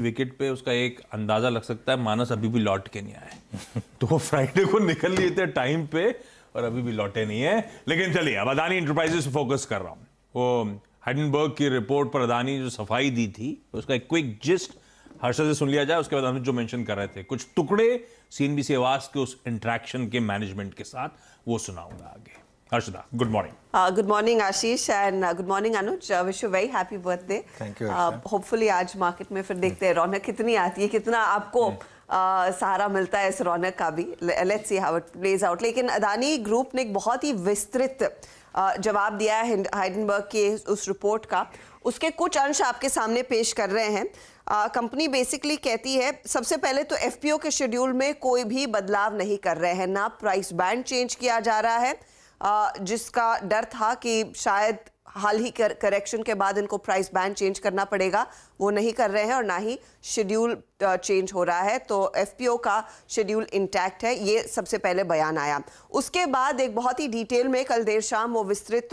Wicket पे उसका एक अंदाजा लग सकता है मानस अभी भी लौट के नहीं आए तो वो फ्राइडे को निकल लिए थे टाइम पे और अभी भी लौटे नहीं है। लेकिन चलिए अब अदानी इंटरप्राइजेस फोकस कर रहा हूं। वो हाइडेनबर्ग की रिपोर्ट पर अदानी जो सफाई दी थी उसका एक क्विक जिस्ट हर्षद से सुन लिया जाए, उसके बाद अनुज जो मेंशन कर रहे थे कुछ टुकड़े सीएनबीसी आवाज के उस इंटरेक्शन के मैनेजमेंट के साथ, वो सुनाऊंगा आगे। Harshada, good morning. Good morning Ashish and good morning Anuj, wish you very happy birthday. Thank you. Hopefully आज मार्केट में फिर देखते हैं रौनक कितनी आती है, कितना आपको सहारा मिलता है इस रौनक का भी। Let's see how it plays out. लेकिन अदानी ग्रुप ने एक बहुत ही विस्तृत जवाब दिया है हाइडेनबर्ग के उस रिपोर्ट का। उसके कुछ अंश आपके सामने पेश कर रहे हैं। कंपनी बेसिकली कहती है सबसे पहले तो एफपीओ के शेड्यूल में कोई भी बदलाव नहीं कर रहे हैं, ना प्राइस बैंड चेंज किया जा रहा है जिसका डर था कि शायद हाल ही करेक्शन के बाद इनको प्राइस बैंड चेंज करना पड़ेगा, वो नहीं कर रहे हैं, और ना ही शेड्यूल चेंज हो रहा है। तो एफपीओ का शेड्यूल इंटैक्ट है, ये सबसे पहले बयान आया। उसके बाद एक बहुत ही डिटेल में कल देर शाम वो विस्तृत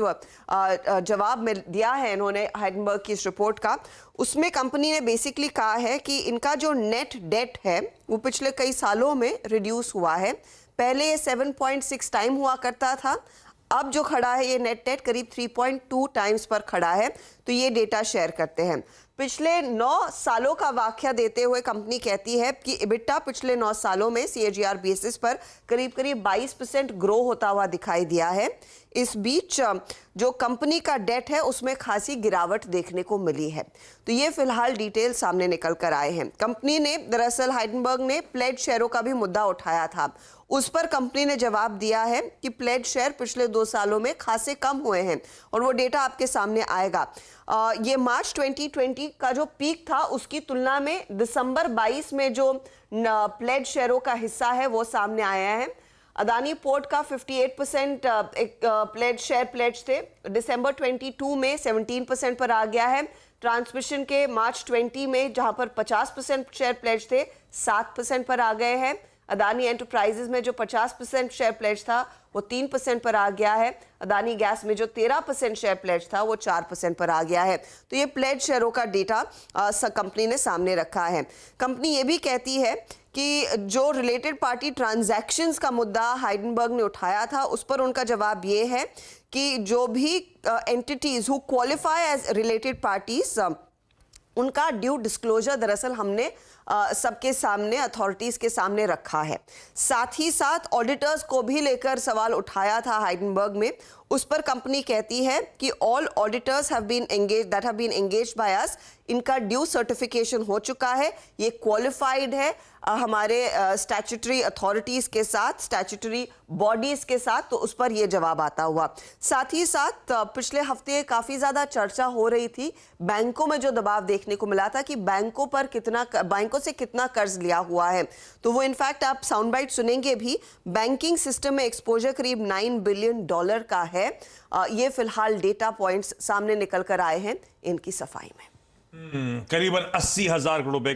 जवाब में दिया है इन्होंने हाइडेनबर्ग की इस रिपोर्ट का। उसमें कंपनी ने बेसिकली कहा है कि इनका जो नेट डेट है वो पिछले कई सालों में रिड्यूस हुआ है। पहले ये 7.6 टाइम हुआ करता था, अब जो खड़ा है ये नेट डेट करीब 3.2 टाइम्स पर खड़ा है। तो ये डेटा शेयर करते हैं। पिछले 9 सालों का वाकया देते हुए कंपनी कहती है कि इबिटा पिछले 9 सालों में सीएजीआर बेसिस पर करीब 22% ग्रो होता हुआ दिखाई दिया है। इस बीच जो कंपनी का डेट है उसमें खासी गिरावट देखने को मिली है। तो ये फिलहाल डिटेल सामने निकल कर आए हैं। कंपनी ने दरअसल हाइडेनबर्ग ने प्लेड शेयरों का भी मुद्दा उठाया था, उस पर कंपनी ने जवाब दिया है कि प्लेड शेयर पिछले 2 सालों में खासे कम हुए हैं और वो डेटा आपके सामने आएगा। ये मार्च 2020 का जो पीक था उसकी तुलना में दिसंबर 22 में जो प्लेड शेयरों का हिस्सा है वो सामने आया है। अदानी पोर्ट का 58% एक प्लेड शेयर प्लेज थे, दिसंबर 22 में 17% पर आ गया है। ट्रांसमिशन के मार्च 20 में जहां पर 50% शेयर प्लेज थे 7% पर आ गए हैं। अदानी एंटरप्राइजेज में जो 50% शेयर प्लेज था वो 3% पर आ गया है। अदानी गैस में जो 13% शेयर प्लेज था वो 4% पर आ गया है। तो ये प्लेज शेयरों का डेटा कंपनी ने सामने रखा है। कंपनी ये भी कहती है कि जो रिलेटेड पार्टी ट्रांजैक्शंस का मुद्दा हाइडेनबर्ग ने उठाया था उस पर उनका जवाब ये है कि जो भी entities who qualify age related parties उनका ड्यू डिस्क्लोजर दरअसल हमने सबके सामने अथॉरिटीज के सामने रखा है। साथ ही साथ ऑडिटर्स को भी लेकर सवाल उठाया था हाइडेनबर्ग में। उस पर कंपनी कहती है कि all auditors have been engaged by us, इनका ड्यू सर्टिफिकेशन हो चुका है, ये क्वालिफाइड है हमारे स्टैट्यूटरी अथॉरिटीज के साथ, स्टैट्यूटरी बॉडीज के साथ। तो उस पर ये जवाब आता हुआ। साथ ही साथ पिछले हफ्ते काफी ज्यादा चर्चा हो रही थी बैंकों में जो दबाव देखने को मिला था कि बैंकों से कितना कर्ज लिया हुआ है। तो वो इनफैक्ट आप साउंड बाइट सुनेंगे भी, बैंकिंग सिस्टम में एक्सपोजर करीब $9 बिलियन का है। ये फिलहाल डेटा पॉइंट्स सामने निकल कर आए हैं इनकी सफाई में। करीबन 80,000 करोड़ रुपए का